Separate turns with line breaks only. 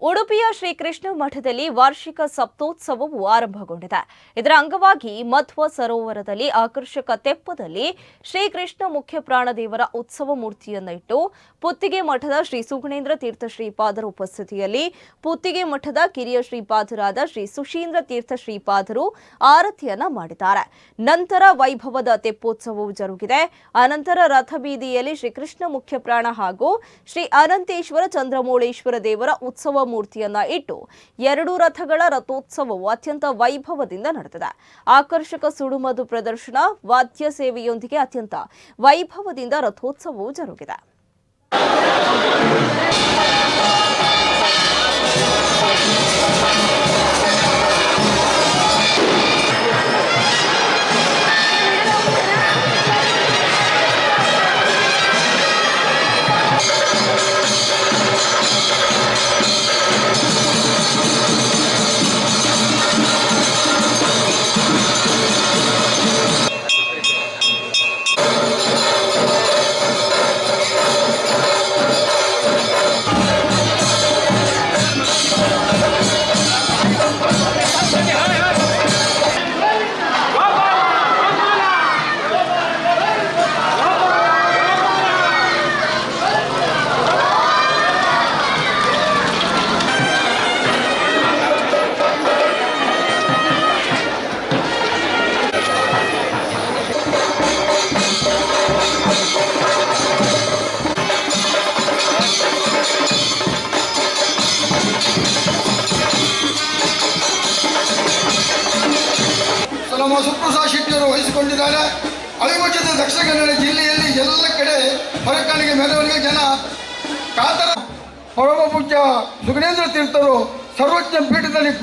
ಉಡುಪಿಯ ಶ್ರೀಕೃಷ್ಣ ಮಠದಲ್ಲಿ ವಾರ್ಷಿಕ ಸಪ್ತೋತ್ಸವವು ಆರಂಭಗೊಂಡಿದೆ. ಇದರ ಅಂಗವಾಗಿ ಮಧ್ವ ಸರೋವರದಲ್ಲಿ ಆಕರ್ಷಕ ತೆಪ್ಪದಲ್ಲಿ ಶ್ರೀಕೃಷ್ಣ ಮುಖ್ಯ ಪ್ರಾಣದೇವರ ಉತ್ಸವ ಮೂರ್ತಿಯನ್ನು ಇಟ್ಟು ಪುತ್ತಿಗೆ ಮಠದ ಶ್ರೀ ಸುಗುಣೇಂದ್ರ ತೀರ್ಥ ಶ್ರೀಪಾದರ ಉಪಸ್ಥಿತಿಯಲ್ಲಿ ಪುತ್ತಿಗೆ ಮಠದ ಕಿರಿಯ ಶ್ರೀಪಾದರಾದ ಶ್ರೀ ಸುಶೀಂದ್ರ ತೀರ್ಥ ಶ್ರೀಪಾದರು ಆರತಿಯನ್ನ ಮಾಡಿದ್ದಾರೆ. ನಂತರ ವೈಭವದ ತೆಪ್ಪೋತ್ಸವವು ಜರುಗಿದೆ. ಅನಂತರ ರಥಬೀದಿಯಲ್ಲಿ ಶ್ರೀಕೃಷ್ಣ ಮುಖ್ಯ ಪ್ರಾಣ ಹಾಗೂ ಶ್ರೀ ಅನಂತೇಶ್ವರ ಚಂದ್ರಮೌಳೇಶ್ವರ ದೇವರ ಉತ್ಸವ ಮೂರ್ತಿಯನ್ನ ಇಟ್ಟು ಎರಡು ರಥಗಳ ರಥೋತ್ಸವವು ಅತ್ಯಂತ ವೈಭವದಿಂದ ನಡೆದಿದೆ. ಆಕರ್ಷಕ ಸುಡುಮದು ಪ್ರದರ್ಶನ, ವಾದ್ಯ ಸೇವೆಯೊಂದಿಗೆ ಅತ್ಯಂತ ವೈಭವದಿಂದ ರಥೋತ್ಸವವು ಜರುಗಿದೆ.
ನಮ್ಮ ಸುಪ್ರಸಾದ್ ಶೆಟ್ಟಿಯವರು ವಹಿಸಿಕೊಂಡಿದ್ದಾರೆ. ಅವಿಭಜಿತ ದಕ್ಷಿಣ ಕನ್ನಡ ಜಿಲ್ಲೆಯಲ್ಲಿ ಎಲ್ಲ ಕಡೆ ಹೊರಕಾಣಿಗೆ ಮೆರವಣಿಗೆ ಜನ ಕಾತರ ಪರಮ ಪೂಜ್ಯ ಸುಗುಣೇಂದ್ರ ತೀರ್ಥರು ಸರ್ವಜ್ಞ ಪೀಠದಲ್ಲಿ